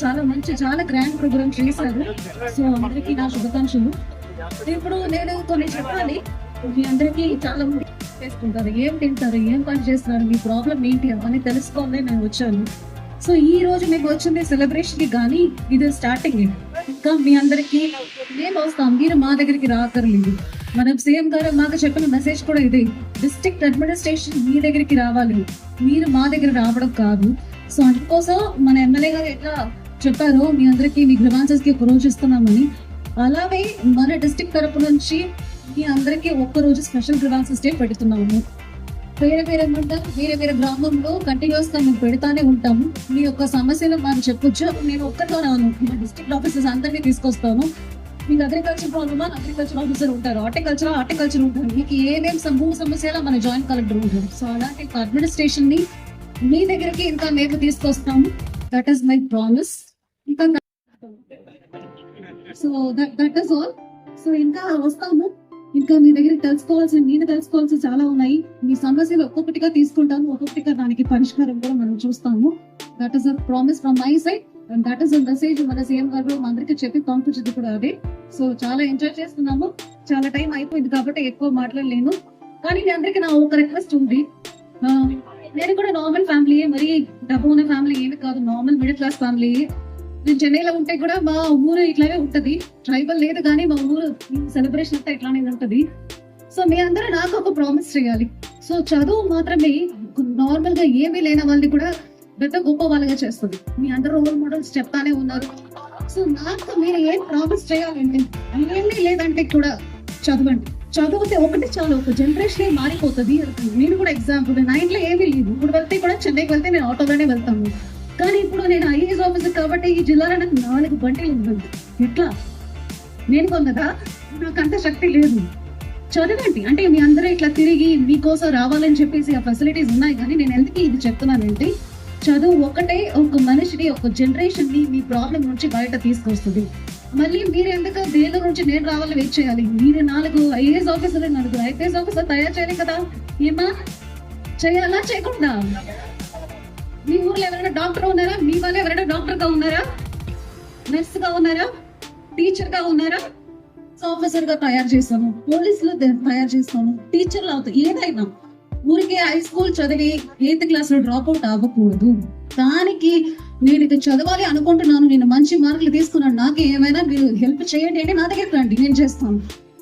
Speaker 7: చాలా మంచి, చాలా గ్రాండ్ ప్రోగ్రామ్ చేశారు. సో అందరికీ నా శుభాకాంక్షలు. ఇప్పుడు నేను కొన్ని చెప్పాలి. మీ అందరికీ చాలా మంది చేసుకుంటారు, ఏం తింటారు, ఏం పని చేస్తున్నారు, మీ ప్రాబ్లం ఏంటి అని తెలుసుకోవాలని నేను వచ్చాను. సో ఈ రోజు మీకు వచ్చింది సెలబ్రేషన్ కి, కానీ ఇది స్టార్టింగ్. ఇంకా మీ అందరికి మేము వస్తాం, మీరు మా దగ్గరికి రాకర్లేదు. మనం సీఎం గారు మాకు చెప్పిన మెసేజ్ కూడా ఇదే, డిస్ట్రిక్ట్ అడ్మినిస్ట్రేషన్ మీ దగ్గరికి రావాలి, మీరు మా దగ్గర రావడం కాదు. సో అందుకోసం మన ఎమ్మెల్యే గారు ఎట్లా చెప్పారో మీ అందరికి మీ గ్రీవాన్సెస్ కి ఒక రోజు ఇస్తున్నామని, అలాగే మన డిస్ట్రిక్ట్ తరపు నుంచి మీ అందరికి ఒక్కరోజు స్పెషల్ గ్రీవాన్సెస్ డే పెడుతున్నాము. వేరే గ్రామంలో కంటిన్యూస్ గా మేము పెడతానే ఉంటాము. మీ యొక్క సమస్యలు మనం చెప్పొచ్చు. నేను ఒక్కరితో రాను, డిస్ట్రిక్ట్ ఆఫీసర్స్ అందరినీ తీసుకొస్తాను. మీకు అగ్రికల్చర్ ప్రాబ్లమా, అగ్రికల్చర్ ఆఫీసర్ ఉంటారు, హార్టికల్చర్ ఉంటారు, మీకు ఏమేమి సమస్యలో మన జాయింట్ కలెక్టర్ ఉంటారు. సో అలాంటి అడ్మినిస్ట్రేషన్ ని మీ దగ్గరికి ఇంకా మేము తీసుకొస్తాము. That is my promise. ఇంకా so that is all. So ఇంకా వస్తాము. ఇంకా మీ దగ్గర తెలుసుకోవాల్సి చాలా ఉన్నాయి. మీ సమస్యలు ఒక్కొక్కటిగా తీసుకుంటాము, ఒక్కొక్కటిగా దానికి పరిష్కారం కూడా మనం చూస్తాము. That is a promise from my side and that is a message మన సీఎం గారు అందరికీ చెప్పి పంపించింది కూడా అదే. సో చాలా ఎంజాయ్ చేస్తున్నాము. చాలా టైం అయిపోయింది కాబట్టి ఎక్కువ మాట్లాడలేను. కానీ మీ అందరికీ నా ఒక రిక్వెస్ట్ ఉంది. నేను కూడా నార్మల్ ఫ్యామిలీ, మరి డబ్బు ఉన్న ఫ్యామిలీ ఏమి కాదు, నార్మల్ మిడిల్ క్లాస్ ఫ్యామిలీ. నేను చెన్నైలో ఉంటే కూడా మా ఊరు ఇట్లానే ఉంటది, ట్రైబల్ లేదు కానీ మా ఊరు సెలబ్రేషన్ అంతా ఇట్లానే ఉంటది. సో మీ అందరూ నాకు ఒక ప్రామిస్ చేయాలి. సో చదువు మాత్రమే నార్మల్ గా ఏమీ లేని వాళ్ళని కూడా పెద్ద గొప్ప వాళ్ళగా చేస్తుంది. మీ అందరూ రోల్ మోడల్స్ చెప్తానే ఉన్నారు. సో నాకు మీరు ఏం ప్రామిస్ చేయాలంటే, ఏమీ లేదంటే కూడా చదవండి. చదివితే ఒకటి చాలు, ఒక జనరేషన్ మారిపోతుంది. నేను కూడా ఎగ్జాంపుల్, 9 లో ఏమీ లేదు. ఇప్పుడు వెళ్తే కూడా చెన్నైకి వెళ్తే నేను ఆటోలోనే వెళ్తాను. కానీ ఇప్పుడు నేను ఐఏఎస్ ఆఫీసర్ కాబట్టి ఈ జిల్లాలో నాకు 4 బండిలు ఉంటుంది. ఎట్లా నేను కొన్నదా? నాకు అంత శక్తి లేదు. చదవండి. అంటే మీ అందరూ ఇట్లా తిరిగి మీకోసం రావాలని చెప్పేసి ఆ ఫెసిలిటీస్ ఉన్నాయి. కానీ నేను ఎందుకు ఇది చెప్తున్నానంటే, చదువు ఒకటే ఒక మనిషిని, ఒక జనరేషన్ ని మీ ప్రాబ్లం నుంచి బయట తీసుకొస్తుంది. మళ్ళీ మీరు ఎందుకు దేని నుంచి నేను రావాలని వెయిట్ చేయాలి? మీరు 4 ఐఏఎస్ ఆఫీసర్, 4 ఐపీఎస్ ఆఫీసర్ తయారు చేయాలి కదా. ఏమా చేయాలా? చేయకుండా మీ ఊర్లో ఎవరైనా డాక్టర్ ఉన్నారా? మీ వాళ్ళు ఎవరైనా డాక్టర్ గా ఉన్నారా? నర్స్ గా ఉన్నారా? టీచర్ గా ఉన్నారా? ఆఫీసర్ గా తయారు చేస్తాను, పోలీసులు తయారు చేస్తాను, టీచర్లు అవుతాయి. ఏదైనా ఊరికే హై స్కూల్ చదివి 8th క్లాస్ లో డ్రాప్ అవుట్ అవ్వకూడదు. దానికి నేను ఇది చదవాలి అనుకుంటున్నాను, నేను మంచి మార్కులు తీసుకున్నాను, నాకు ఏమైనా మీరు హెల్ప్ చేయండి అంటే నా దగ్గర రండి, నేను చేస్తాను.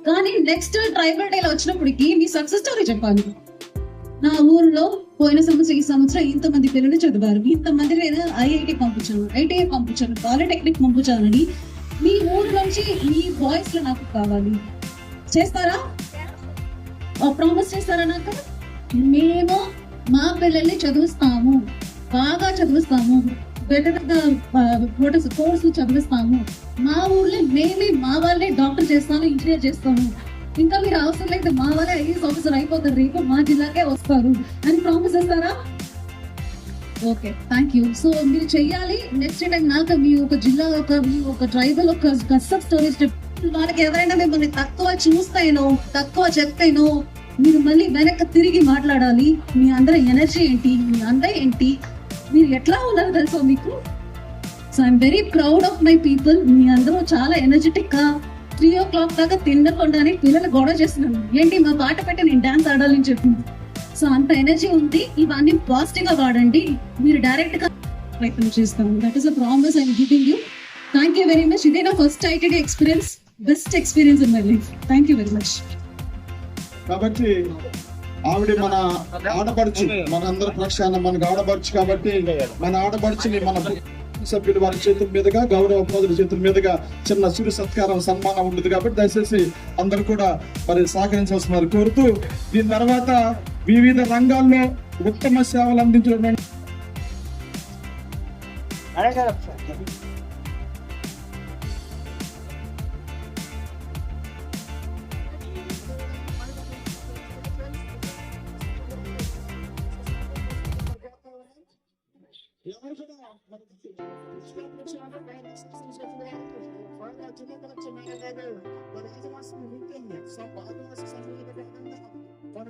Speaker 7: కానీ నెక్స్ట్ ట్రైబల్ డేలో వచ్చినప్పటికి మీ సక్సెస్ స్టోరీ చెప్పాలి. నా ఊర్లో పోయిన సంవత్సరం ఈ సంవత్సరం ఇంతమంది పిల్లలు చదివారు, ఇంతమంది నేను ఐఐటి పంపించాను, ఐటీఐ పంపించాను, పాలిటెక్నిక్ పంపించానని మీ ఊరు నుంచి మీ వాయిస్ లో నాకు కావాలి. చేస్తారా? ప్రామిస్ చేస్తారా నాకు? మేము మా పిల్లల్ని చదివిస్తాము, బాగా చదివిస్తాము, బెటర్ కోర్సు చదివిస్తాము. మా ఊర్లో మేమే మా వాళ్ళే డాక్టర్ చేస్తాను, ఇంజనీర్ చేస్తాను. ఇంకా మీరు అవసరం అయితే మా వాళ్ళే ఐఏఎస్ ఆఫీసర్ అయిపోతారు, రేపు మా జిల్లాకే వస్తారు అని ప్రామిస్ చేస్తారా? Okay, thank you. సో మీరు చెయ్యాలి. నెక్స్ట్ టైం నాకు మీ ఒక జిల్లా మీ ఒక ట్రైబల్ ఒక కష్టం స్టోరీస్ వాళ్ళకి ఎవరైనా మిమ్మల్ని తక్కువ చూస్తేనో తక్కువ చెప్తేనో మీరు మళ్ళీ వెనక్కి తిరిగి మాట్లాడాలి. మీ అందరి ఎనర్జీ ఏంటి, మీ అందరూ ఏంటి, మీరు ఎట్లా ఉన్నారు తెలుసా మీకు? So I'm very proud of my people. మీ అందరూ చాలా ఎనర్జెటిక్ గా 3 o'clock దాకా తినకుండానే పిల్లలు గొడవ చేస్తున్నాను, ఏంటి మా పాట పెట్టి నేను డాన్స్ ఆడాలని చెప్పింది. సో అంత ఎనర్జీ ఉంది. ఇవన్నీ పాజిటివ్ గా వాడండి, మీరు డైరెక్ట్ గా ప్రయత్నం చేస్తాను. That is a promise I'm giving you. Thank you very much. ఇదే నా first ITD experience, best experience in my life. Thank you very much.
Speaker 1: కాబట్టి ఆవిడ మన ఆడపడుచు, మన అందరి పక్షాన మనకు ఆడపడుచు. కాబట్టి మన ఆడపడుచుని మన సభ్యులు వారి చేతుల మీదుగా, గౌరవ పౌరుల చేతుల మీదుగా చిన్న చిరు సత్కారం సన్మానం ఉంటుంది. కాబట్టి దయచేసి అందరూ కూడా మరి సహకరించవలసిన కోరుతూ, దీని తర్వాత వివిధ రంగాల్లో ఉత్తమ సేవలు అందించడం
Speaker 2: మన